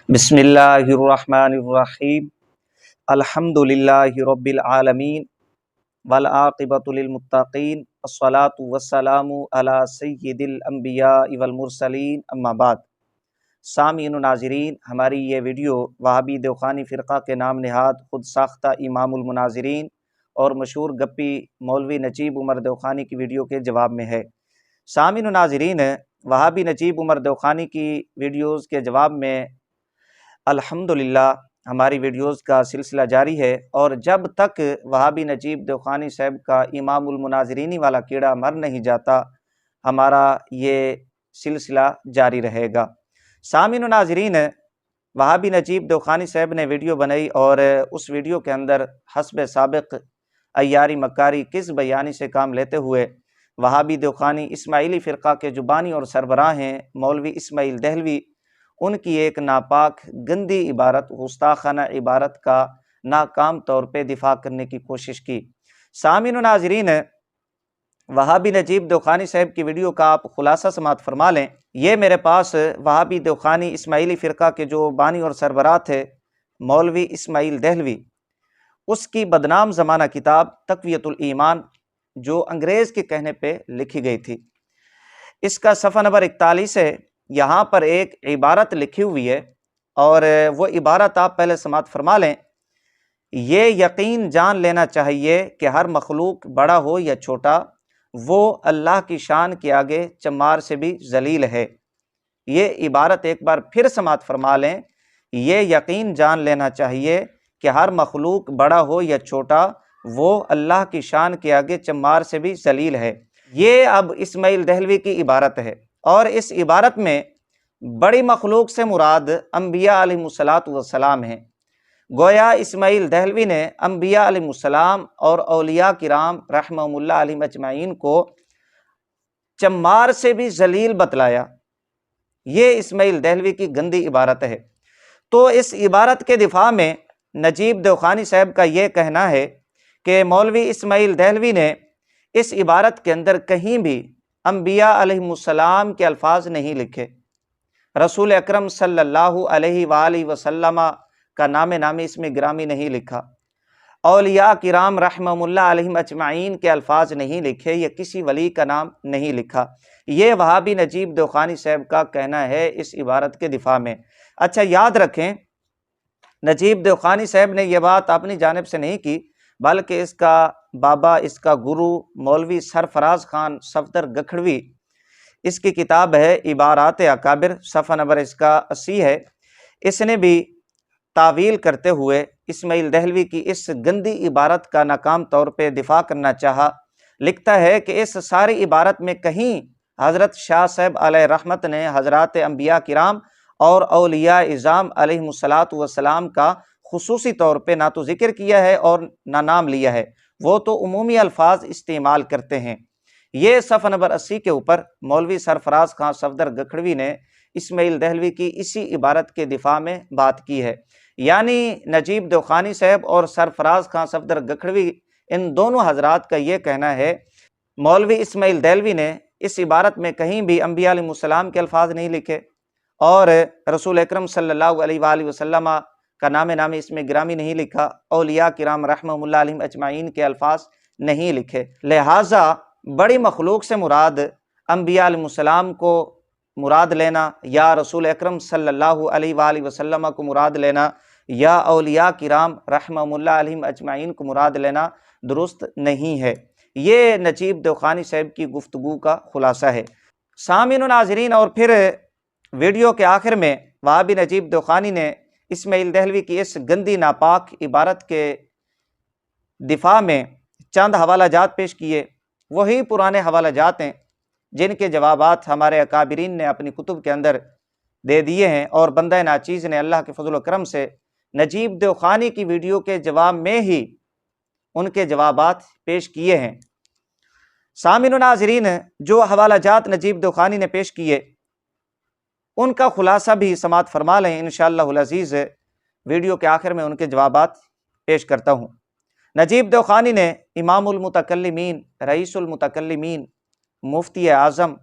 بسم اللہ الرحمن الرحیم الحمد للہ رب العالمین والعاقبۃ للمتقین الصلاۃ والسلام علی سید الانبیاء والمرسلین اما بعد۔ سامعین و ناظرین، ہماری یہ ویڈیو وہابی دیوخانی فرقہ کے نام نہاد خود ساختہ امام المناظرین اور مشہور گپی مولوی نجیب عمر دیوخانی کی ویڈیو کے جواب میں ہے۔ سامعین و ناظرین، وہابی نجیب عمر دیوخانی کی ویڈیوز کے جواب میں الحمدللہ ہماری ویڈیوز کا سلسلہ جاری ہے، اور جب تک وہابی نجیب دیوخانی صاحب کا امام المناظرینی والا کیڑا مر نہیں جاتا، ہمارا یہ سلسلہ جاری رہے گا۔ سامعین و ناظرین، وہابی نجیب دیوخانی صاحب نے ویڈیو بنائی اور اس ویڈیو کے اندر حسب سابق عیاری مکاری کس بیانی سے کام لیتے ہوئے وہابی دیوخانی اسماعیلی فرقہ کے جو بانی اور سربراہ ہیں مولوی اسماعیل دہلوی، ان کی ایک ناپاک گندی عبارت، گستاخانہ عبارت کا ناکام طور پہ دفاع کرنے کی کوشش کی۔ سامعین و ناظرین، وہابی نجیب دیوخانی صاحب کی ویڈیو کا آپ خلاصہ سماعت فرما لیں۔ یہ میرے پاس وہابی دیوخانی اسماعیلی فرقہ کے جو بانی اور سربراہ تھے مولوی اسماعیل دہلوی، اس کی بدنام زمانہ کتاب تقویۃ الایمان جو انگریز کے کہنے پہ لکھی گئی تھی، اس کا صفحہ نمبر 41 ہے۔ یہاں پر ایک عبارت لکھی ہوئی ہے اور وہ عبارت آپ پہلے سماعت فرما لیں۔ یہ یقین جان لینا چاہیے کہ ہر مخلوق بڑا ہو یا چھوٹا، وہ اللہ کی شان کے آگے چمار سے بھی ذلیل ہے۔ یہ عبارت ایک بار پھر سماعت فرما لیں۔ یہ یقین جان لینا چاہیے کہ ہر مخلوق بڑا ہو یا چھوٹا، وہ اللہ کی شان کے آگے چمار سے بھی ذلیل ہے۔ یہ اب اسماعیل دہلوی کی عبارت ہے، اور اس عبارت میں بڑی مخلوق سے مراد انبیاء علیہ الصلاۃ والسلام ہیں۔ گویا اسماعیل دہلوی نے انبیاء علیہ السلام اور اولیاء کرام رحمہم اللہ علیہم اجمعین کو چمار سے بھی ذلیل بتلایا۔ یہ اسماعیل دہلوی کی گندی عبارت ہے۔ تو اس عبارت کے دفاع میں نجیب دیوخانی صاحب کا یہ کہنا ہے کہ مولوی اسماعیل دہلوی نے اس عبارت کے اندر کہیں بھی انبیاء علیہ السلام کے الفاظ نہیں لکھے، رسول اکرم صلی اللہ علیہ وآلہ وسلم کا نامی اس میں گرامی نہیں لکھا، اولیاء کرام رحمہم اللہ علیہم اجمعین کے الفاظ نہیں لکھے، یا کسی ولی کا نام نہیں لکھا۔ یہ وہابی نجیب دیوخانی صاحب کا کہنا ہے اس عبارت کے دفاع میں۔ اچھا، یاد رکھیں، نجیب دیوخانی صاحب نے یہ بات اپنی جانب سے نہیں کی، بلکہ اس کا بابا، اس کا گرو مولوی سرفراز خان صفدر گکھڑوی، اس کی کتاب ہے عبارات اکابر، صفحہ نمبر اس کا 80 ہے۔ اس نے بھی تعویل کرتے ہوئے اسماعیل دہلوی کی اس گندی عبارت کا ناکام طور پہ دفاع کرنا چاہا۔ لکھتا ہے کہ اس ساری عبارت میں کہیں حضرت شاہ صاحب علیہ رحمت نے حضرات انبیاء کرام اور اولیاء اعظام علیہ الصلاۃ والسلام کا خصوصی طور پہ نہ تو ذکر کیا ہے اور نہ نام لیا ہے، وہ تو عمومی الفاظ استعمال کرتے ہیں۔ یہ صفحہ نمبر 80 کے اوپر مولوی سرفراز خان صفدر گکھڑوی نے اسماعیل دہلوی کی اسی عبارت کے دفاع میں بات کی ہے۔ یعنی نجیب دیوخانی صاحب اور سرفراز خان صفدر گکھڑوی، ان دونوں حضرات کا یہ کہنا ہے مولوی اسماعیل دہلوی نے اس عبارت میں کہیں بھی انبیاء علیہ السلام کے الفاظ نہیں لکھے، اور رسول اکرم صلی اللہ علیہ وآلہ وسلم کا نامی اس میں گرامی نہیں لکھا، اولیاء کرام رحمہم اللہ علیہم اجمعین کے الفاظ نہیں لکھے۔ لہٰذا بڑی مخلوق سے مراد انبیاء علیہ السلام کو مراد لینا، یا رسول اکرم صلی اللہ علیہ وآلہ وسلم کو مراد لینا، یا اولیاء کرام رحمہم اللہ علیہم اجمعین کو مراد لینا درست نہیں ہے۔ یہ نجیب دیوخانی صاحب کی گفتگو کا خلاصہ ہے۔ سامعین و ناظرین، اور پھر ویڈیو کے آخر میں وہابی نجیب دیوخانی نے اسماعیل دہلوی کی اس گندی ناپاک عبارت کے دفاع میں چند حوالہ جات پیش کیے۔ وہی پرانے حوالہ جات ہیں جن کے جوابات ہمارے اکابرین نے اپنی کتب کے اندر دے دیے ہیں، اور بندہ ناچیز نے اللہ کے فضل و کرم سے نجیب دیوخانی کی ویڈیو کے جواب میں ہی ان کے جوابات پیش کیے ہیں۔ سامعین و ناظرین، جو حوالہ جات نجیب دیوخانی نے پیش کیے ان کا خلاصہ بھی سماعت فرما لیں انشاءاللہ العزیز۔ ویڈیو کے آخر میں ان کے جوابات پیش کرتا ہوں۔ نجیب دیوخانی نے امام المتکلمین، رئیس المتکلمین، مفتی اعظم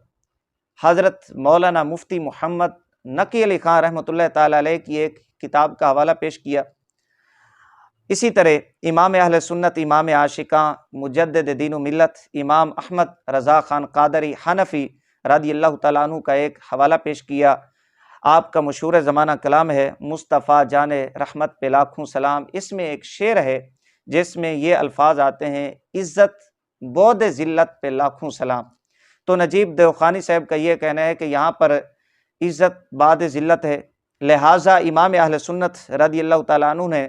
حضرت مولانا مفتی محمد نقی علی خان رحمۃ اللہ تعالی علیہ کی ایک کتاب کا حوالہ پیش کیا۔ اسی طرح امام اہل سنت، امام عاشقاں، مجدد دین و ملت، امام احمد رضا خان قادری حنفی رضی اللہ تعالیٰ عنہ کا ایک حوالہ پیش کیا۔ آپ کا مشہور زمانہ کلام ہے مصطفیٰ جان رحمت پہ لاکھوں سلام، اس میں ایک شعر ہے جس میں یہ الفاظ آتے ہیں، عزت بود ذلت پہ لاکھوں سلام۔ تو نجیب دیوخانی صاحب کا یہ کہنا ہے کہ یہاں پر عزت بعد ذلت ہے، لہٰذا امام اہل سنت رضی اللہ تعالیٰ عنہ نے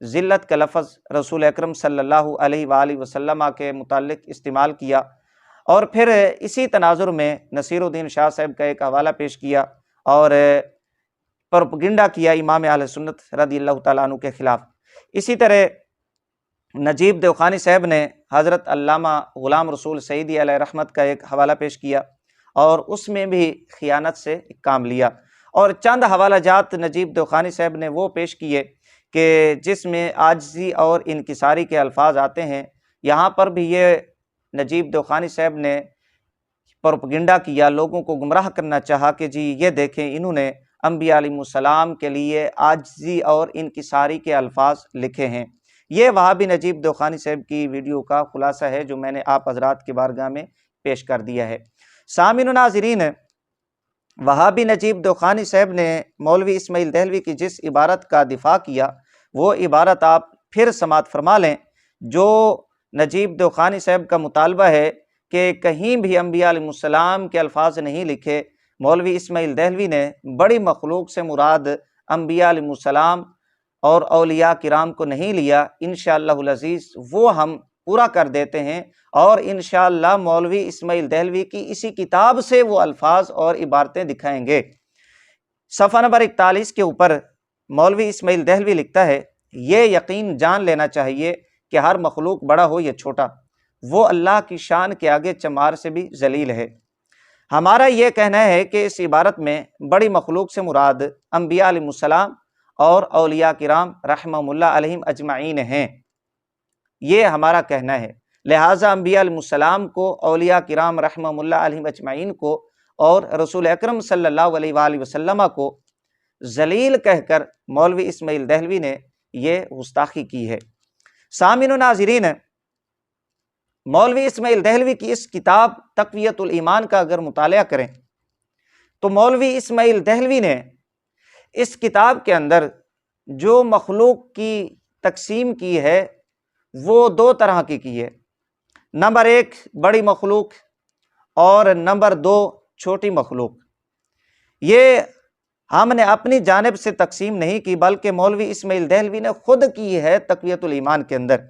ذلت کا لفظ رسول اکرم صلی اللہ علیہ وآلہ وسلم کے متعلق استعمال کیا۔ اور پھر اسی تناظر میں نصیر الدین شاہ صاحب کا ایک حوالہ پیش کیا اور پروپگنڈا کیا امام اہل سنت رضی اللہ تعالیٰ عنہ کے خلاف۔ اسی طرح نجیب دیوخانی صاحب نے حضرت علامہ غلام رسول سعیدی علیہ رحمت کا ایک حوالہ پیش کیا اور اس میں بھی خیانت سے کام لیا۔ اور چند حوالہ جات نجیب دیوخانی صاحب نے وہ پیش کیے کہ جس میں عاجزی اور انکساری کے الفاظ آتے ہیں، یہاں پر بھی یہ نجیب دیوخانی صاحب نے پروپگنڈا کیا، لوگوں کو گمراہ کرنا چاہا کہ جی یہ دیکھیں انہوں نے انبیاء علیہ السلام کے لیے عاجزی اور انکساری کے الفاظ لکھے ہیں۔ یہ وہابی نجیب دیوخانی صاحب کی ویڈیو کا خلاصہ ہے جو میں نے آپ حضرات کی بارگاہ میں پیش کر دیا ہے۔ سامعین و ناظرین، وہابی نجیب دیوخانی صاحب نے مولوی اسماعیل دہلوی کی جس عبارت کا دفاع کیا وہ عبارت آپ پھر سماعت فرما لیں، جو نجیب دیوخانی صاحب کا مطالبہ ہے کہ کہیں بھی انبیاء علیہ السلام کے الفاظ نہیں لکھے۔ مولوی اسماعیل دہلوی نے بڑی مخلوق سے مراد انبیاء علیہ السلام اور اولیاء کرام کو نہیں لیا۔ انشاءاللہ العزیز وہ ہم پورا کر دیتے ہیں اور انشاءاللہ مولوی اسماعیل دہلوی کی اسی کتاب سے وہ الفاظ اور عبارتیں دکھائیں گے۔ صفحہ نمبر 41 کے اوپر مولوی اسماعیل دہلوی لکھتا ہے، یہ یقین جان لینا چاہیے کہ ہر مخلوق بڑا ہو یا چھوٹا وہ اللہ کی شان کے آگے چمار سے بھی ذلیل ہے۔ ہمارا یہ کہنا ہے کہ اس عبارت میں بڑی مخلوق سے مراد انبیاء علیہ السلام اور اولیاء کرام رحمہم اللہ علیہم اجمعین ہیں، یہ ہمارا کہنا ہے۔ لہٰذا انبیاء علیہ السلام کو، اولیاء کرام رحمہم اللہ علیہم اجمعین کو اور رسول اکرم صلی اللہ علیہ وآلہ وسلم کو ذلیل کہہ کر مولوی اسماعیل دہلوی نے یہ گستاخی کی ہے۔ سامعین و ناظرین، مولوی اسماعیل دہلوی کی اس کتاب تقویت الایمان کا اگر مطالعہ کریں تو مولوی اسماعیل دہلوی نے اس کتاب کے اندر جو مخلوق کی تقسیم کی ہے وہ دو طرح کی ہے۔ نمبر 1 بڑی مخلوق اور نمبر 2 چھوٹی مخلوق۔ یہ ہم نے اپنی جانب سے تقسیم نہیں کی بلکہ مولوی اسماعیل دہلوی نے خود کی ہے تقویت الایمان کے اندر۔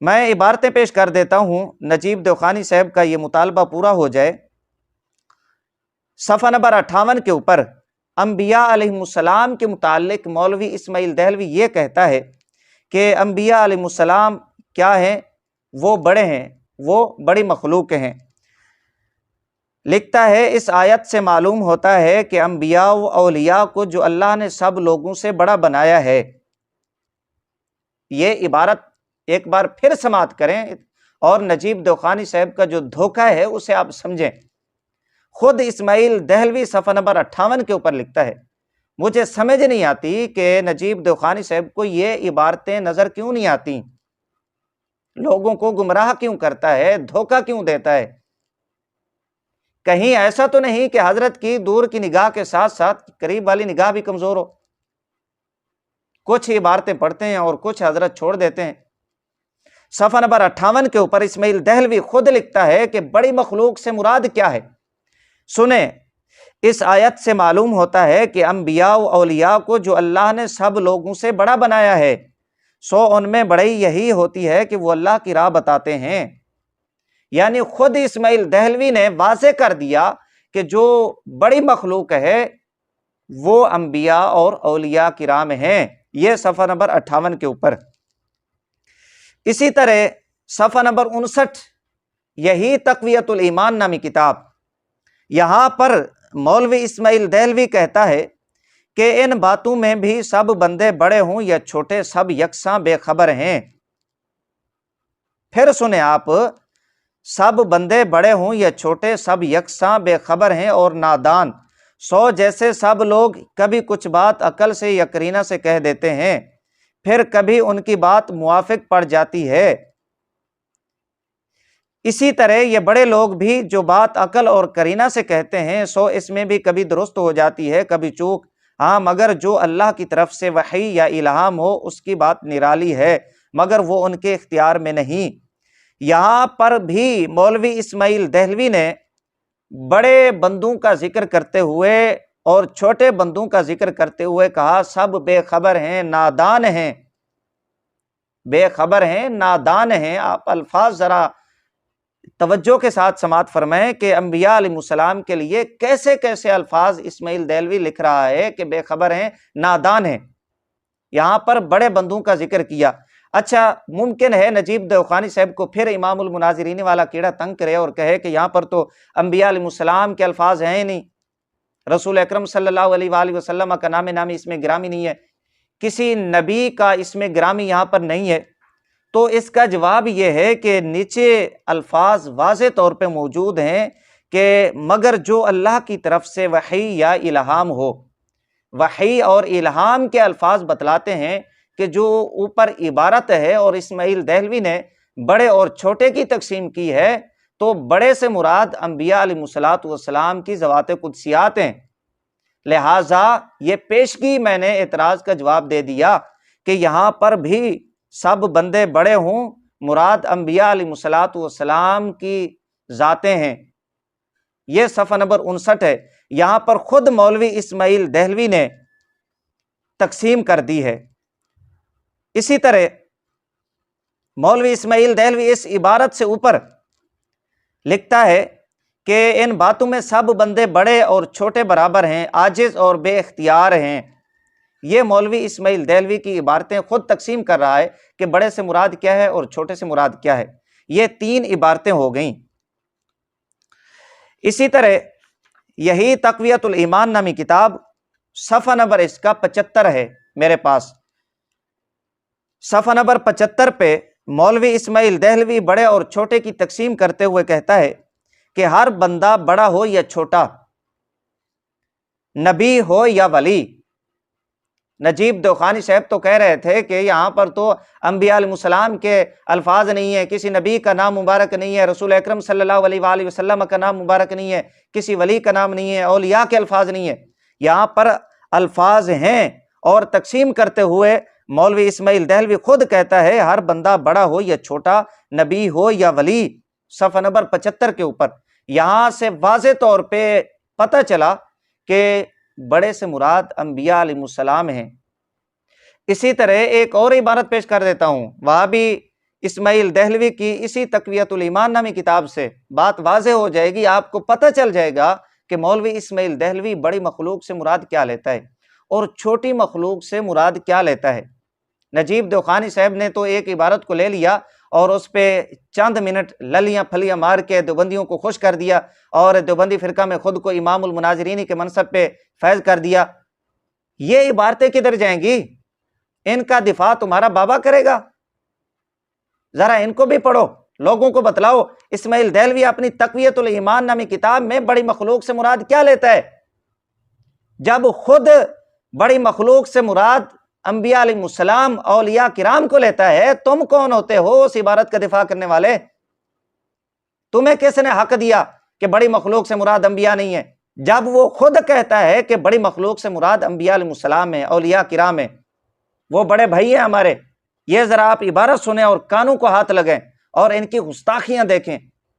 میں عبارتیں پیش کر دیتا ہوں، نجیب دیوخانی صاحب کا یہ مطالبہ پورا ہو جائے۔ صفحہ نمبر 58 کے اوپر انبیاء علیہ السلام کے متعلق مولوی اسماعیل دہلوی یہ کہتا ہے کہ انبیاء علیہ السلام کیا ہیں؟ وہ بڑے ہیں، وہ بڑی مخلوق ہیں۔ لکھتا ہے، اس آیت سے معلوم ہوتا ہے کہ انبیاء و اولیاء کو جو اللہ نے سب لوگوں سے بڑا بنایا ہے۔ یہ عبارت ایک بار پھر سماعت کریں اور نجیب دیوخانی صاحب کا جو دھوکہ ہے اسے آپ سمجھیں۔ خود اسماعیل دہلوی صفحہ نمبر 58 کے اوپر لکھتا ہے، مجھے سمجھ نہیں آتی کہ نجیب دیوخانی صاحب کو یہ عبارتیں نظر کیوں نہیں آتی، لوگوں کو گمراہ کیوں کرتا ہے، دھوکہ کیوں دیتا ہے۔ کہیں ایسا تو نہیں کہ حضرت کی دور کی نگاہ کے ساتھ ساتھ قریب والی نگاہ بھی کمزور ہو؟ کچھ عبارتیں پڑھتے ہیں اور کچھ حضرت چھوڑ دیتے ہیں۔ صفحہ نمبر 58 کے اوپر اسماعیل دہلوی خود لکھتا ہے کہ بڑی مخلوق سے مراد کیا ہے۔ سنیں، اس آیت سے معلوم ہوتا ہے کہ انبیاء و اولیاء کو جو اللہ نے سب لوگوں سے بڑا بنایا ہے، سو ان میں بڑائی یہی ہوتی ہے کہ وہ اللہ کی راہ بتاتے ہیں۔ یعنی خود اسماعیل دہلوی نے واضح کر دیا کہ جو بڑی مخلوق ہے وہ انبیاء اور اولیاء کرام ہیں۔ یہ صفحہ نمبر 58 کے اوپر۔ اسی طرح صفحہ نمبر 59، یہی تقویت الایمان نامی کتاب، یہاں پر مولوی اسماعیل دہلوی کہتا ہے کہ ان باتوں میں بھی سب بندے بڑے ہوں یا چھوٹے سب یکساں بے خبر ہیں۔ پھر سنیں آپ، سب بندے بڑے ہوں یا چھوٹے سب یکساں بے خبر ہیں اور نادان، سو جیسے سب لوگ کبھی کچھ بات عقل سے یا قرینہ سے کہہ دیتے ہیں، پھر کبھی ان کی بات موافق پڑ جاتی ہے، اسی طرح یہ بڑے لوگ بھی جو بات عقل اور قرینہ سے کہتے ہیں، سو اس میں بھی کبھی درست ہو جاتی ہے، کبھی چوک، ہاں مگر جو اللہ کی طرف سے وحی یا الہام ہو اس کی بات نرالی ہے، مگر وہ ان کے اختیار میں نہیں۔ یہاں پر بھی مولوی اسماعیل دہلوی نے بڑے بندوں کا ذکر کرتے ہوئے اور چھوٹے بندوں کا ذکر کرتے ہوئے کہا سب بے خبر ہیں، نادان ہیں، بے خبر ہیں، نادان ہیں۔ آپ الفاظ ذرا توجہ کے ساتھ سماعت فرمائیں کہ انبیاء علیہ السلام کے لیے کیسے کیسے الفاظ اسماعیل دہلوی لکھ رہا ہے کہ بے خبر ہیں، نادان ہیں۔ یہاں پر بڑے بندوں کا ذکر کیا۔ اچھا، ممکن ہے نجیب دیوخانی صاحب کو پھر امام المناظرین والا کیڑا تنگ کرے اور کہے کہ یہاں پر تو انبیاء علیہ السلام کے الفاظ ہیں ہی نہیں، رسول اکرم صلی اللہ علیہ وآلہ وسلم کا نام نامی اس میں گرامی نہیں ہے، کسی نبی کا اس میں گرامی یہاں پر نہیں ہے۔ تو اس کا جواب یہ ہے کہ نیچے الفاظ واضح طور پہ موجود ہیں کہ مگر جو اللہ کی طرف سے وحی یا الہام ہو، وحی اور الہام کے الفاظ بتلاتے ہیں کہ جو اوپر عبارت ہے اور اسماعیل دہلوی نے بڑے اور چھوٹے کی تقسیم کی ہے، تو بڑے سے مراد انبیاء علیہ الصلوۃ والسلام کی ذوات قدسیات ہیں۔ لہٰذا یہ پیشگی میں نے اعتراض کا جواب دے دیا کہ یہاں پر بھی سب بندے بڑے ہوں، مراد انبیاء علیہ الصلوۃ والسلام کی ذاتیں ہیں۔ یہ صفحہ نمبر 59 ہے، یہاں پر خود مولوی اسماعیل دہلوی نے تقسیم کر دی ہے۔ اسی طرح مولوی اسماعیل دہلوی اس عبارت سے اوپر لکھتا ہے کہ ان باتوں میں سب بندے بڑے اور چھوٹے برابر ہیں، عاجز اور بے اختیار ہیں۔ یہ مولوی اسماعیل دہلوی کی عبارتیں خود تقسیم کر رہا ہے کہ بڑے سے مراد کیا ہے اور چھوٹے سے مراد کیا ہے۔ یہ 3 عبارتیں ہو گئیں۔ اسی طرح یہی تقویۃ الایمان نامی کتاب صفحہ نمبر اس کا 75 ہے میرے پاس۔ صفحہ نمبر 75 پہ مولوی اسماعیل دہلوی بڑے اور چھوٹے کی تقسیم کرتے ہوئے کہتا ہے کہ ہر بندہ بڑا ہو یا چھوٹا، نبی ہو یا ولی۔ نجیب دیوخانی صاحب تو کہہ رہے تھے کہ یہاں پر تو انبیاء علیہ السلام کے الفاظ نہیں ہیں، کسی نبی کا نام مبارک نہیں ہے، رسول اکرم صلی اللہ علیہ وآلہ وسلم کا نام مبارک نہیں ہے، کسی ولی کا نام نہیں ہے، اولیاء کے الفاظ نہیں ہے۔ یہاں پر الفاظ ہیں، اور تقسیم کرتے ہوئے مولوی اسماعیل دہلوی خود کہتا ہے ہر بندہ بڑا ہو یا چھوٹا، نبی ہو یا ولی۔ صفحہ نمبر 75 کے اوپر یہاں سے واضح طور پہ پتہ چلا کہ بڑے سے مراد انبیاء علیہ السلام ہیں۔ اسی طرح ایک اور عبارت پیش کر دیتا ہوں، وہاں بھی اسماعیل دہلوی کی اسی تقویۃ الایمان نامی کتاب سے بات واضح ہو جائے گی، آپ کو پتہ چل جائے گا کہ مولوی اسماعیل دہلوی بڑی مخلوق سے مراد کیا لیتا ہے اور چھوٹی مخلوق سے مراد کیا لیتا ہے۔ نجیب دیوخانی صاحب نے تو ایک عبارت کو لے لیا اور اس پہ چند منٹ للیاں پھلیاں مار کے دیوبندیوں کو خوش کر دیا، اور دیوبندی فرقہ میں خود کو امام المناظرین کے منصب پہ فیض کر دیا۔ یہ عبارتیں کدھر جائیں گی؟ ان کا دفاع تمہارا بابا کرے گا؟ ذرا ان کو بھی پڑھو، لوگوں کو بتلاؤ اسماعیل دہلوی اپنی تقویۃ الایمان نامی کتاب میں بڑی مخلوق سے مراد کیا لیتا ہے، جب خود بڑی مخلوق سے مراد انبیاء علیہ السلام اولیاء کرام کو لیتا ہے۔ تم کون ہوتے ہو اس عبارت کا دفاع کرنے والے؟ تمہیں کس نے حق دیا کہ بڑی مخلوق سے مراد انبیاء نہیں ہے، جب وہ خود کہتا ہے کہ بڑی مخلوق سے مراد انبیاء علیہ السلام ہیں، اولیاء کرام ہیں، وہ بڑے بھائی ہیں ہمارے۔ یہ ذرا آپ عبارت سنیں اور کانوں کو ہاتھ لگیں اور ان کی گستاخیاں دیکھیں،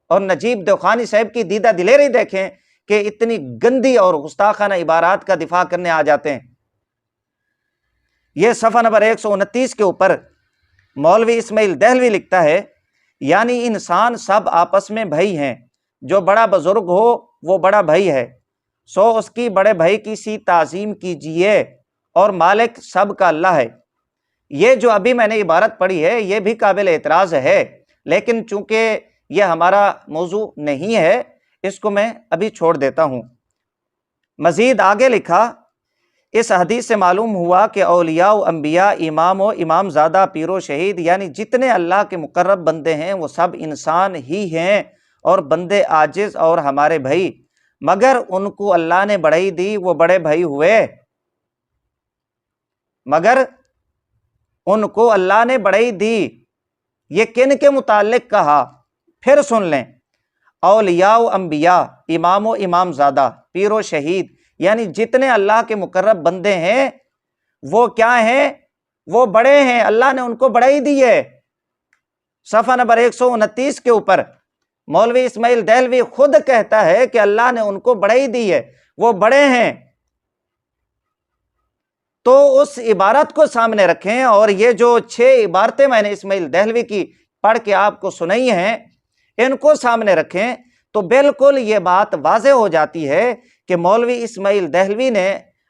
اور نجیب دیوخانی صاحب کی دیدہ دلیری دیکھیں کہ اتنی گندی اور گستاخانہ عبارات کا دفاع کرنے آ جاتے ہیں۔ یہ صفحہ نمبر 129 کے اوپر مولوی اسماعیل دہلوی لکھتا ہے یعنی انسان سب آپس میں بھائی ہیں، جو بڑا بزرگ ہو وہ بڑا بھائی ہے، سو اس کی بڑے بھائی کی سی تعظیم کیجئے، اور مالک سب کا اللہ ہے۔ یہ جو ابھی میں نے عبارت پڑھی ہے یہ بھی قابل اعتراض ہے، لیکن چونکہ یہ ہمارا موضوع نہیں ہے اس کو میں ابھی چھوڑ دیتا ہوں۔ مزید آگے لکھا، اس حدیث سے معلوم ہوا کہ اولیاء و انبیاء، امام و امام زادہ، پیر و شہید، یعنی جتنے اللہ کے مقرب بندے ہیں وہ سب انسان ہی ہیں، اور بندے عاجز اور ہمارے بھائی مگر ان کو اللہ نے بڑائی دی، وہ بڑے بھائی ہوئے، مگر ان کو اللہ نے بڑائی دی۔ یہ کن کے متعلق کہا؟ پھر سن لیں، اولیاء و انبیاء، امام و امام زادہ، پیر و شہید، یعنی جتنے اللہ کے مقرب بندے ہیں وہ کیا ہیں؟ وہ بڑے ہیں، اللہ نے ان کو بڑائی دی ہے۔ صفحہ نمبر 129 کے اوپر مولوی اسماعیل دہلوی خود کہتا ہے کہ اللہ نے ان کو بڑائی دی ہے، وہ بڑے ہیں۔ تو اس عبارت کو سامنے رکھیں، اور یہ جو 6 عبارتیں میں نے اسماعیل دہلوی کی پڑھ کے آپ کو سنائی ہیں، ان کو سامنے رکھیں تو بالکل یہ بات واضح ہو جاتی ہے کہ مولوی اسماعیل دہلوی نے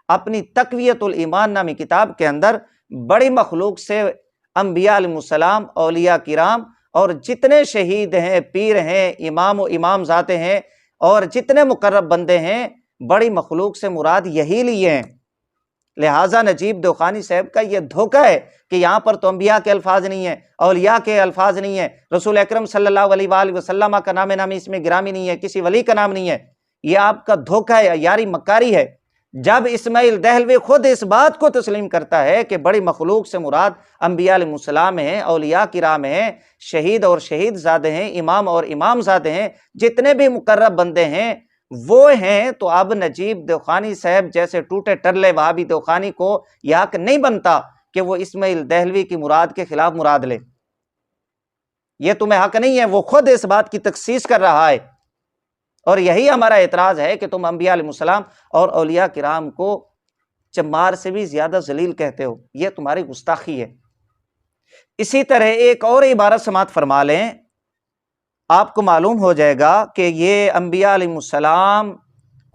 اپنی تقویت الایمان نامی کتاب کے اندر بڑی مخلوق سے انبیاء علیہ السلام، اولیاء کرام، اور جتنے شہید ہیں، پیر ہیں، امام و امام ذاتے ہیں، اور جتنے مقرب بندے ہیں، بڑی مخلوق سے مراد یہی لیے ہیں۔ لہٰذا نجیب دوخانی صاحب کا یہ دھوکہ ہے کہ یہاں پر تو انبیاء کے الفاظ نہیں ہیں، اولیاء کے الفاظ نہیں ہیں، رسول اکرم صلی اللہ علیہ وآلہ وسلم کا نام نامی اس میں گرامی نہیں ہے، کسی ولی کا نام نہیں ہے۔ یہ آپ کا دھوکہ ہے، یاری مکاری ہے۔ جب اسماعیل دہلوی خود اس بات کو تسلیم کرتا ہے کہ بڑی مخلوق سے مراد انبیاء علیہ السلام ہیں، اولیاء کرام ہیں، شہید اور شہید زادے ہیں، امام اور امام زادے ہیں، جتنے بھی مقرب بندے ہیں وہ ہیں، تو اب نجیب دوخانی صاحب جیسے ٹوٹے ٹرلے وہابی دوخانی کو یہ حق نہیں بنتا کہ وہ اسماعیل دہلوی کی مراد کے خلاف مراد لے۔ یہ تمہیں حق نہیں ہے، وہ خود اس بات کی تخصیص کر رہا ہے۔ اور یہی ہمارا اعتراض ہے کہ تم انبیاء علیہ السلام اور اولیاء کرام کو چمار سے بھی زیادہ ذلیل کہتے ہو، یہ تمہاری گستاخی ہے۔ اسی طرح ایک اور عبارت سماعت فرما لیں، آپ کو معلوم ہو جائے گا کہ یہ انبیاء علیہ السلام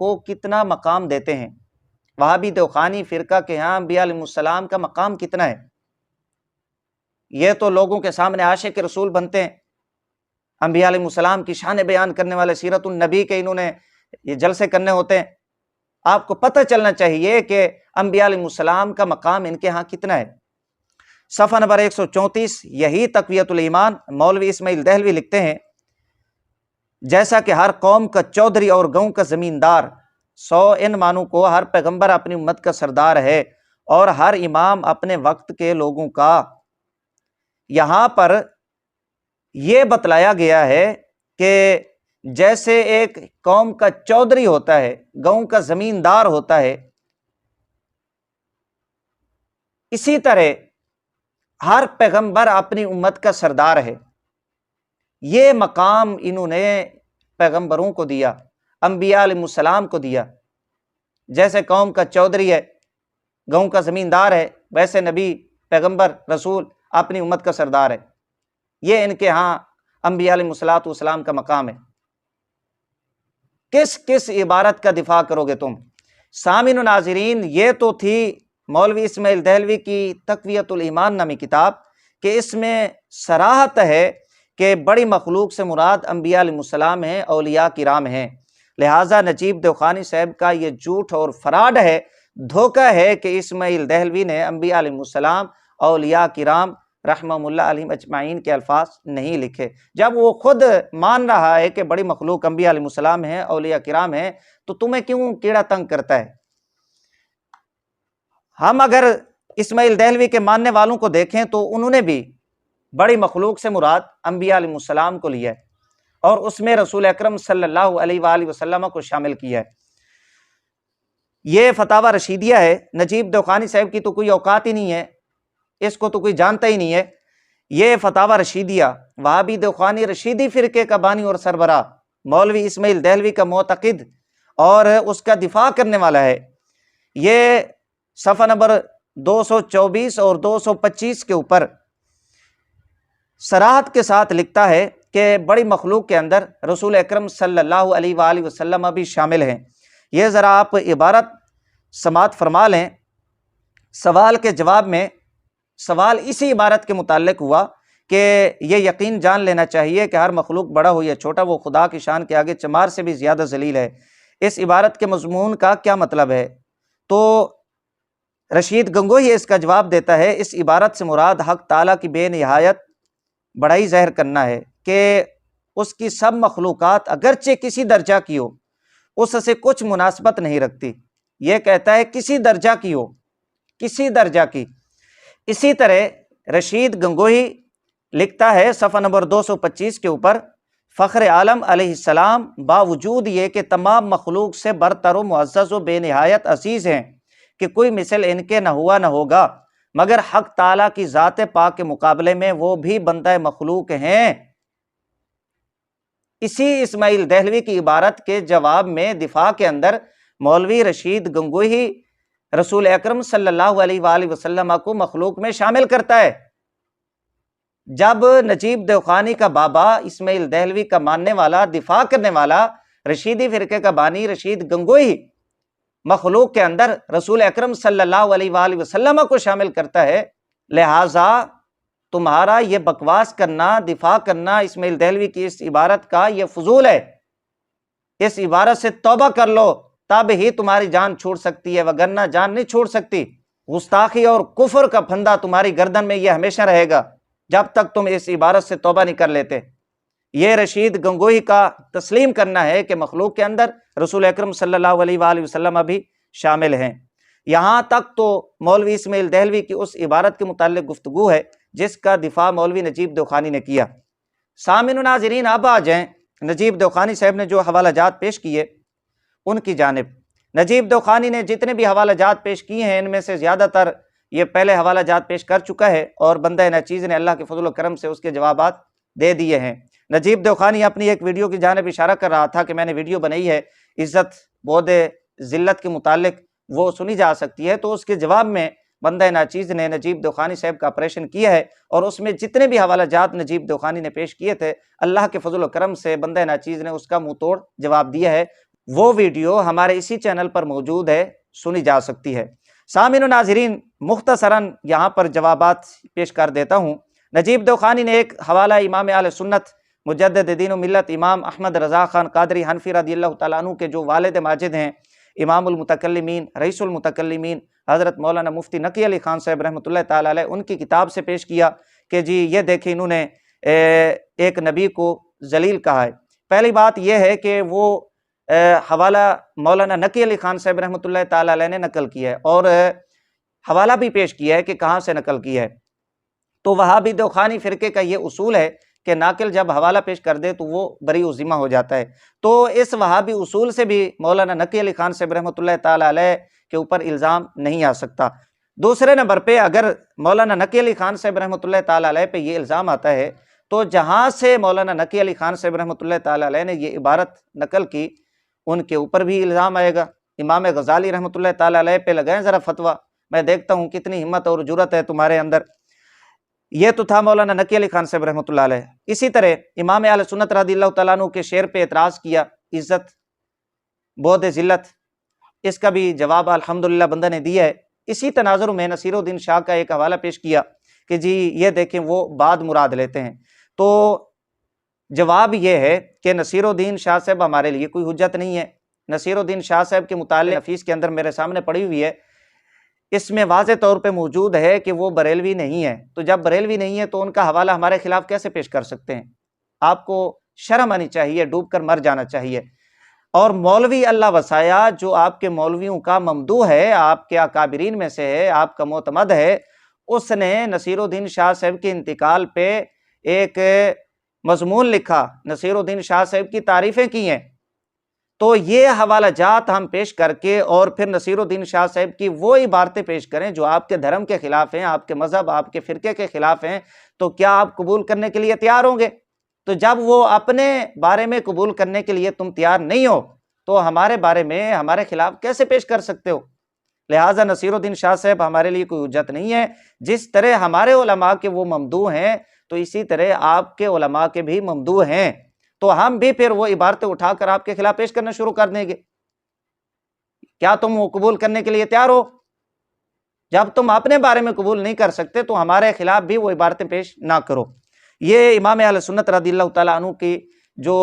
کو کتنا مقام دیتے ہیں۔ وہابی دوخانی فرقہ کے ہاں انبیاء علیہ السلام کا مقام کتنا ہے؟ یہ تو لوگوں کے سامنے عاشق رسول بنتے ہیں، انبیاء علیہ السلام کی شان بیان کرنے والے، سیرت النبی کے انہوں نے یہ جلسے کرنے ہوتے ہیں۔ آپ کو پتہ چلنا چاہیے کہ انبیاء علیہ السلام کا مقام ان کے ہاں کتنا ہے۔ صفحہ نمبر 134 یہی تقویت الایمان مولوی اسماعیل دہلوی لکھتے ہیں، جیسا کہ ہر قوم کا چودھری اور گاؤں کا زمیندار، ان معنوں کو ہر پیغمبر اپنی امت کا سردار ہے، اور ہر امام اپنے وقت کے لوگوں کا۔ یہاں پر یہ بتلایا گیا ہے کہ جیسے ایک قوم کا چودھری ہوتا ہے، گاؤں کا زمیندار ہوتا ہے، اسی طرح ہر پیغمبر اپنی امت کا سردار ہے۔ یہ مقام انہوں نے پیغمبروں کو دیا، انبیاء علیہ السلام کو دیا۔ جیسے قوم کا چودھری ہے، گاؤں کا زمیندار ہے، ویسے نبی، پیغمبر، رسول اپنی امت کا سردار ہے۔ یہ ان کے ہاں انبیاء علیہ السلام کا مقام ہے۔ کس کس عبارت کا دفاع کرو گے تم؟ سامعین و ناظرین، یہ تو تھی مولوی اسماعیل دہلوی کی تقویت الایمان نامی کتاب، کہ اس میں صراحت ہے کہ بڑی مخلوق سے مراد انبیاء علیہ السلام ہیں، اولیاء کرام ہیں۔ لہٰذا نجیب دوخانی صاحب کا یہ جھوٹ اور فراڈ ہے، دھوکہ ہے کہ اسماعیل دہلوی نے انبیاء علیہ السلام، اولیاء کرام رحمہم اللہ علیہم اجمعین کے الفاظ نہیں لکھے، جب وہ خود مان رہا ہے کہ بڑی مخلوق انبیاء علیہ السلام ہیں، اولیاء کرام ہیں، تو تمہیں کیوں کیڑا تنگ کرتا ہے؟ ہم اگر اسماعیل دہلوی کے ماننے والوں کو دیکھیں تو انہوں نے بھی بڑی مخلوق سے مراد انبیاء علیہ السلام کو لیا ہے، اور اس میں رسول اکرم صلی اللہ علیہ وآلہ وسلم کو شامل کیا ہے۔ یہ فتاوی رشیدیہ ہے، نجیب دوخانی صاحب کی تو کوئی اوقات ہی نہیں ہے، اس کو تو کوئی جانتا ہی نہیں ہے۔ یہ فتاوی رشیدیہ وہابی دوخانی رشیدی فرقے کا بانی اور سربراہ مولوی اسماعیل دہلوی کا معتقد اور اس کا دفاع کرنے والا ہے۔ یہ صفحہ نمبر 224 اور 225 کے اوپر صراحت کے ساتھ لکھتا ہے کہ بڑی مخلوق کے اندر رسول اکرم صلی اللہ علیہ وآلہ وسلم بھی شامل ہیں۔ یہ ذرا آپ عبارت سماعت فرما لیں۔ سوال کے جواب میں سوال اسی عبارت کے متعلق ہوا کہ یہ یقین جان لینا چاہیے کہ ہر مخلوق بڑا ہو یا چھوٹا وہ خدا کی شان کے آگے چمار سے بھی زیادہ ذلیل ہے۔ اس عبارت کے مضمون کا کیا مطلب ہے؟ تو رشید گنگوہی اس کا جواب دیتا ہے، اس عبارت سے مراد حق تعالیٰ کی بے نہایت بڑائی ظاہر کرنا ہے کہ اس کی سب مخلوقات اگرچہ کسی درجہ کی ہو، اس سے کچھ مناسبت نہیں رکھتی، یہ کہتا ہے کسی درجہ کی ہو، کسی درجہ کی۔ اسی طرح رشید گنگوہی لکھتا ہے صفحہ نمبر 225 کے اوپر، فخر عالم علیہ السلام باوجود یہ کہ تمام مخلوق سے برتر و معزز و بے نہایت عزیز ہیں کہ کوئی مثل ان کے نہ ہوا نہ ہوگا، مگر حق تعالیٰ کی ذات پاک کے مقابلے میں وہ بھی بندہ مخلوق ہیں۔ اسی اسماعیل دہلوی کی عبارت کے جواب میں دفاع کے اندر مولوی رشید گنگوہی رسول اکرم صلی اللہ علیہ وآلہ وسلم کو مخلوق میں شامل کرتا ہے، جب نجیب دیوخانی کا بابا اسماعیل دہلوی کا ماننے والا، دفاع کرنے والا، رشیدی فرقے کا بانی رشید گنگوہی مخلوق کے اندر رسول اکرم صلی اللہ علیہ وآلہ وسلم کو شامل کرتا ہے۔ لہٰذا تمہارا یہ بکواس کرنا، دفاع کرنا اسماعیل دہلوی کی اس عبارت کا، یہ فضول ہے۔ اس عبارت سے توبہ کر لو، تب ہی تمہاری جان چھوٹ سکتی ہے، وگرنہ جان نہیں چھوٹ سکتی۔ گستاخی اور کفر کا پھندا تمہاری گردن میں یہ ہمیشہ رہے گا جب تک تم اس عبارت سے توبہ نہیں کر لیتے۔ یہ رشید گنگوہی کا تسلیم کرنا ہے کہ مخلوق کے اندر رسول اکرم صلی اللہ علیہ وآلہ وسلم بھی شامل ہیں۔ یہاں تک تو مولوی اسماعیل دہلوی کی اس عبارت کے متعلق گفتگو ہے جس کا دفاع مولوی نجیب دیوخانی نے کیا۔ سامعین و ناظرین، اب آ جائیں نجیب دیوخانی صاحب نے جو حوالہ جات پیش کیے ان کی جانب۔ نجیب دیوخانی نے جتنے بھی حوالہ جات پیش کیے ہیں ان میں سے زیادہ تر یہ پہلے حوالہ جات پیش کر چکا ہے، اور بندہ ناچیز نے اللہ کے فضل و کرم سے اس کے جوابات دے دیے ہیں۔ نجیب دیوخانی اپنی ایک ویڈیو کی جانب اشارہ کر رہا تھا کہ میں نے ویڈیو بنائی ہے عزت بود ذلت کے متعلق، وہ سنی جا سکتی ہے، تو اس کے جواب میں بندہ ناچیز نے نجیب دیوخانی صاحب کا آپریشن کیا ہے، اور اس میں جتنے بھی حوالہ جات نجیب دیوخانی نے پیش کیے تھے اللہ کے فضل و کرم سے بندہ ناچیز نے اس کا منہ توڑ جواب دیا ہے۔ وہ ویڈیو ہمارے اسی چینل پر موجود ہے، سنی جا سکتی ہے۔ سامعین و ناظرین، مختصراً یہاں پر جوابات پیش کر دیتا ہوں۔ نجیب دیوخانی نے ایک حوالہ امام اہل سنت مجدد دین و ملت امام احمد رضا خان قادری حنفی رضی اللہ تعالیٰ عنہ کے جو والد ماجد ہیں، امام المتکلمین، رئیس المتکلمین حضرت مولانا مفتی نقی علی خان صاحب رحمۃ اللہ تعالیٰ علیہ، ان کی کتاب سے پیش کیا کہ جی یہ دیکھیں انہوں نے ایک نبی کو ذلیل کہا ہے۔ پہلی بات یہ ہے کہ وہ حوالہ مولانا نقی علی خان صاحب رحمۃ اللہ تعالیٰ علیہ نے نقل کیا ہے، اور حوالہ بھی پیش کیا ہے کہ کہاں سے نقل کیا ہے۔ تو وہابی دیوخانی فرقے کا یہ اصول ہے کہ ناقل جب حوالہ پیش کر دے تو وہ بری ذمہ ہو جاتا ہے، تو اس وہابی اصول سے بھی مولانا نقی علی خان صاحب رحمۃ اللہ تعالیٰ علیہ کے اوپر الزام نہیں آ سکتا۔ دوسرے نمبر پہ اگر مولانا نقی علی خان صاحب رحمۃ اللہ تعالیٰ علیہ پہ یہ الزام آتا ہے تو جہاں سے مولانا نقی علی خان صاحب رحمۃ اللہ تعالیٰ علیہ نے یہ عبارت نقل کی ان کے اوپر بھی الزام آئے گا۔ امام غزالی رحمۃ اللہ تعالیٰ علیہ پہ لگائیں ذرا فتویٰ، میں دیکھتا ہوں کتنی ہمت اور جرأت ہے تمہارے اندر۔ یہ تو تھا مولانا نقی علی خان صاحب رحمۃ اللہ علیہ۔ اسی طرح امام اہل سنت رضی اللہ تعالیٰ عنہ کے شعر پہ اعتراض کیا، عزت بود ذلت، اس کا بھی جواب الحمدللہ بندہ نے دیا ہے۔ اسی تناظر میں نصیر الدین شاہ کا ایک حوالہ پیش کیا کہ جی یہ دیکھیں وہ بعد مراد لیتے ہیں، تو جواب یہ ہے کہ نصیر الدین شاہ صاحب ہمارے لیے کوئی حجت نہیں ہے۔ نصیر الدین شاہ صاحب کے متعلق نفیس کے اندر میرے سامنے پڑی ہوئی ہے، اس میں واضح طور پہ موجود ہے کہ وہ بریلوی نہیں ہے، تو جب بریلوی نہیں ہے تو ان کا حوالہ ہمارے خلاف کیسے پیش کر سکتے ہیں؟ آپ کو شرم آنی چاہیے، ڈوب کر مر جانا چاہیے۔ اور مولوی اللہ وسایا جو آپ کے مولویوں کا ممدوح ہے، آپ کے اکابرین میں سے ہے، آپ کا معتمد ہے، اس نے نصیر الدین شاہ صاحب کے انتقال پہ ایک مضمون لکھا، نصیر الدین شاہ صاحب کی تعریفیں کی ہیں۔ تو یہ حوالہ جات ہم پیش کر کے اور پھر نصیر الدین شاہ صاحب کی وہ عبارتیں پیش کریں جو آپ کے دھرم کے خلاف ہیں، آپ کے مذہب، آپ کے فرقے کے خلاف ہیں، تو کیا آپ قبول کرنے کے لیے تیار ہوں گے؟ تو جب وہ اپنے بارے میں قبول کرنے کے لیے تم تیار نہیں ہو تو ہمارے بارے میں ہمارے خلاف کیسے پیش کر سکتے ہو؟ لہٰذا نصیر الدین شاہ صاحب ہمارے لیے کوئی حجت نہیں ہے۔ جس طرح ہمارے علماء کے وہ ممدوح ہیں تو اسی طرح آپ کے علماء کے بھی ممدوح ہیں، تو ہم بھی پھر وہ عبارتیں اٹھا کر آپ کے خلاف پیش کرنا شروع کر دیں گے۔ کیا تم وہ قبول کرنے کے لیے تیار ہو؟ جب تم اپنے بارے میں قبول نہیں کر سکتے تو ہمارے خلاف بھی وہ عبارتیں پیش نہ کرو۔ یہ امام اہل سنت رضی اللہ تعالیٰ عنہ کی جو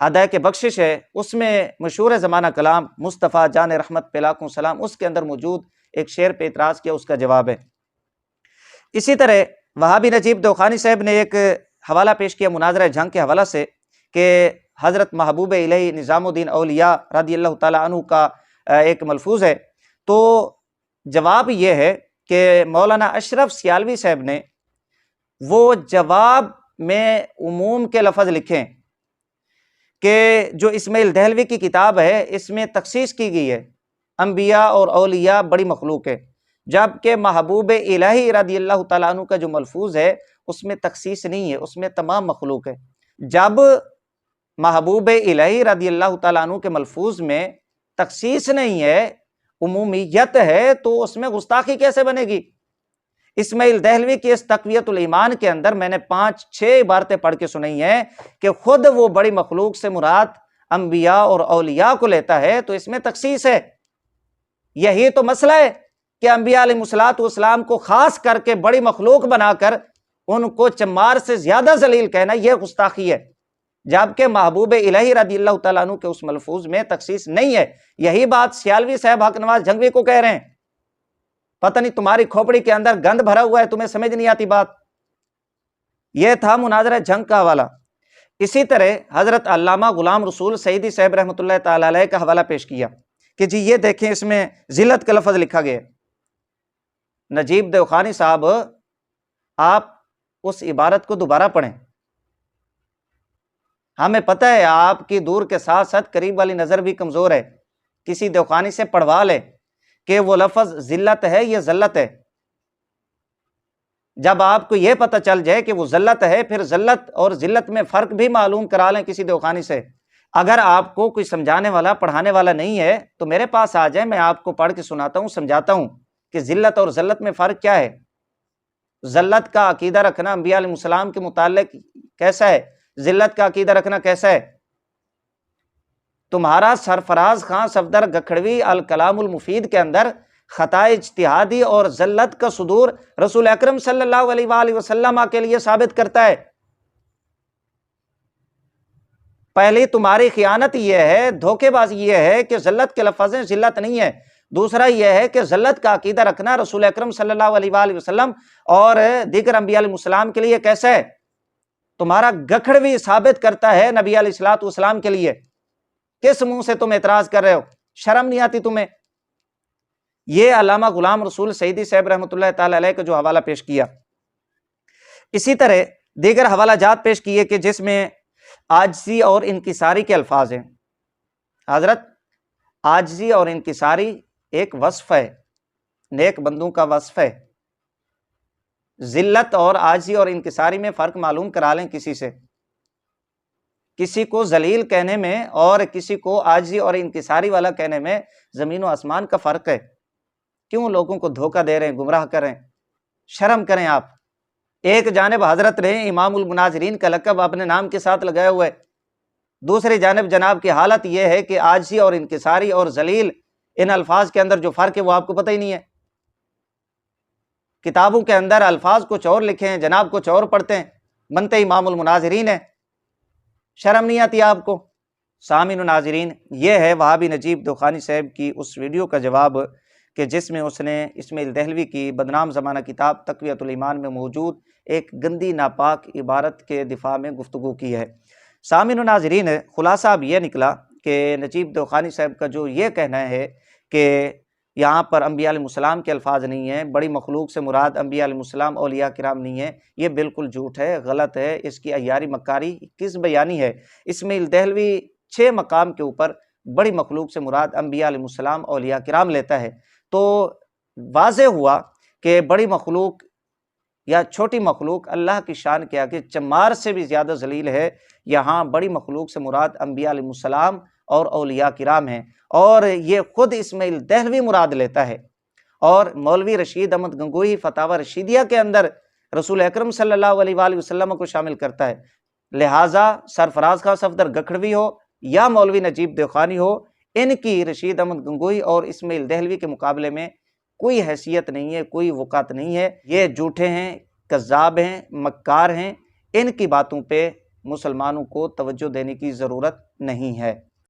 ہدایت بخشش ہے اس میں مشہور زمانہ کلام مصطفیٰ جان رحمت پہ لاکھوں سلام، اس کے اندر موجود ایک شعر پہ اعتراض کیا، اس کا جواب ہے۔ اسی طرح وہابی نجیب دیوخانی صاحب نے ایک حوالہ پیش کیا مناظرہ جنگ کے حوالہ سے کہ حضرت محبوب الہی نظام الدین اولیاء رضی اللہ تعالیٰ عنہ کا ایک ملفوظ ہے۔ تو جواب یہ ہے کہ مولانا اشرف سیالوی صاحب نے وہ جواب میں عموم کے لفظ لکھیں کہ جو اسماعیل دہلوی کی کتاب ہے اس میں تخصیص کی گئی ہے، انبیاء اور اولیاء بڑی مخلوق ہے، جبکہ محبوب الہی رضی اللہ تعالیٰ عنہ کا جو ملفوظ ہے اس میں تخصیص نہیں ہے، اس میں تمام مخلوق ہے۔ جب محبوب الہی رضی اللہ تعالیٰ عنہ کے ملفوظ میں تخصیص نہیں ہے، عمومیت ہے، تو اس میں گستاخی کیسے بنے گی؟ اسماعیل دہلوی کی اس تقویت الایمان کے اندر میں نے 5-6 عبارتیں پڑھ کے سنائی ہیں کہ خود وہ بڑی مخلوق سے مراد انبیاء اور اولیاء کو لیتا ہے، تو اس میں تخصیص ہے۔ یہی تو مسئلہ ہے کہ انبیاء علیہ الصلوۃ والسلام کو خاص کر کے بڑی مخلوق بنا کر ان کو چمار سے زیادہ ذلیل کہنا، یہ گستاخی ہے، جبکہ محبوب الہی رضی اللہ تعالیٰ عنہ کے اس ملفوظ میں تخصیص نہیں ہے۔ یہی بات سیالوی صاحب حق نواز جھنگوی کو کہہ رہے ہیں۔ پتہ نہیں تمہاری کھوپڑی کے اندر گند بھرا ہوا ہے، تمہیں سمجھ نہیں آتی بات۔ یہ تھا مناظرہ جنگ کا حوالہ۔ اسی طرح حضرت علامہ غلام رسول سعیدی صاحب رحمۃ اللہ تعالی علیہ کا حوالہ پیش کیا کہ جی یہ دیکھیں اس میں ذلت کا لفظ لکھا گیا ہے۔ نجیب دیوخانی صاحب، آپ اس عبارت کو دوبارہ پڑھیں۔ ہمیں پتہ ہے آپ کی دور کے ساتھ ساتھ قریب والی نظر بھی کمزور ہے، کسی دیوخانی سے پڑھوا لے کہ وہ لفظ ذلت ہے یہ ذلت ہے۔ جب آپ کو یہ پتہ چل جائے کہ وہ ذلت ہے، پھر ذلت اور ذلت میں فرق بھی معلوم کرا لیں کسی دیوخانی سے۔ اگر آپ کو کوئی سمجھانے والا پڑھانے والا نہیں ہے تو میرے پاس آ جائیں، میں آپ کو پڑھ کے سناتا ہوں، سمجھاتا ہوں کہ ذلت اور ذلت میں فرق کیا ہے۔ ذلت کا عقیدہ رکھنا انبیاء علیہ السلام کے متعلق کیسا ہے، ذلت کا عقیدہ رکھنا کیسا ہے؟ تمہارا سرفراز خان صفدر گکھڑوی الکلام المفید کے اندر خطا اجتہادی اور ذلت کا صدور رسول اکرم صلی اللہ علیہ وآلہ وسلم کے لیے ثابت کرتا ہے۔ پہلی تمہاری خیانت یہ ہے، دھوکے بازی یہ ہے کہ ذلت کے لفظ ہیں، ذلت نہیں ہے۔ دوسرا یہ ہے کہ ذلت کا عقیدہ رکھنا رسول اکرم صلی اللہ علیہ وآلہ وسلم اور دیگر انبیاء علیہ السلام کے لیے کیسا ہے؟ تمہارا گکھڑوی ثابت کرتا ہے نبی علیہ الصلوۃ والسلام کے لیے۔ کس منہ سے تم اعتراض کر رہے ہو؟ شرم نہیں آتی تمہیں؟ یہ علامہ غلام رسول سعیدی صاحب رحمۃ اللہ تعالی علیہ کا جو حوالہ پیش کیا، اسی طرح دیگر حوالہ جات پیش کیے کہ جس میں عاجزی اور انکساری کے الفاظ ہیں۔ حضرت، عاجزی اور انکساری ایک وصف ہے، نیک بندوں کا وصف ہے۔ ذلت اور عاجزی اور انکساری میں فرق معلوم کرا لیں کسی سے۔ کسی کو ذلیل کہنے میں اور کسی کو عاجزی اور انکساری والا کہنے میں زمین و آسمان کا فرق ہے۔ کیوں لوگوں کو دھوکہ دے رہے ہیں، گمراہ کر رہے ہیں؟ شرم کریں آپ۔ ایک جانب حضرت رہے امام المناظرین کا لقب اپنے نام کے ساتھ لگایا ہوا ہے، دوسری جانب جناب کی حالت یہ ہے کہ عاجزی اور انکساری اور ذلیل ان الفاظ کے اندر جو فرق ہے وہ آپ کو پتہ ہی نہیں ہے۔ کتابوں کے اندر الفاظ کچھ اور لکھے ہیں، جناب کچھ اور پڑھتے ہیں، منتے امام المناظرین ہیں۔ شرم نہیں آتی آپ کو؟ سامعین و ناظرین، یہ ہے وہابی نجیب دیوخانی صاحب کی اس ویڈیو کا جواب کہ جس میں اس نے اسماعیل دہلوی کی بدنام زمانہ کتاب تقویت الایمان میں موجود ایک گندی ناپاک عبارت کے دفاع میں گفتگو کی ہے۔ سامعین و ناظرین، خلاصہ اب یہ نکلا کہ نجیب دیوخانی صاحب کا جو یہ کہنا ہے کہ یہاں پر انبیاء علیہ السلام کے الفاظ نہیں ہیں، بڑی مخلوق سے مراد انبیاء علیہ السلام اولیاء کرام نہیں ہیں، یہ بالکل جھوٹ ہے، غلط ہے، اس کی عیاری مکاری کس بیانی ہے۔ اسماعیل دہلوی 6 مقام کے اوپر بڑی مخلوق سے مراد انبیاء علیہ السلام اولیاء کرام لیتا ہے، تو واضح ہوا کہ بڑی مخلوق یا چھوٹی مخلوق اللہ کی شان کے آگے چمار سے بھی زیادہ ذلیل ہے۔ یہاں بڑی مخلوق سے مراد انبیاء علیہ السلام اور اولیاء کرام ہیں، اور یہ خود اسماعیل دہلوی مراد لیتا ہے، اور مولوی رشید احمد گنگوہی فتاوی رشیدیہ کے اندر رسول اکرم صلی اللہ علیہ وآلہ وسلم کو شامل کرتا ہے۔ لہٰذا سرفراز خان صفدر گکھڑوی ہو یا مولوی نجیب دیوخانی ہو، ان کی رشید احمد گنگوہی اور اسماعیل دہلوی کے مقابلے میں کوئی حیثیت نہیں ہے، کوئی وقعت نہیں ہے۔ یہ جھوٹے ہیں، کذاب ہیں، مکار ہیں، ان کی باتوں پہ مسلمانوں کو توجہ دینے کی ضرورت نہیں ہے۔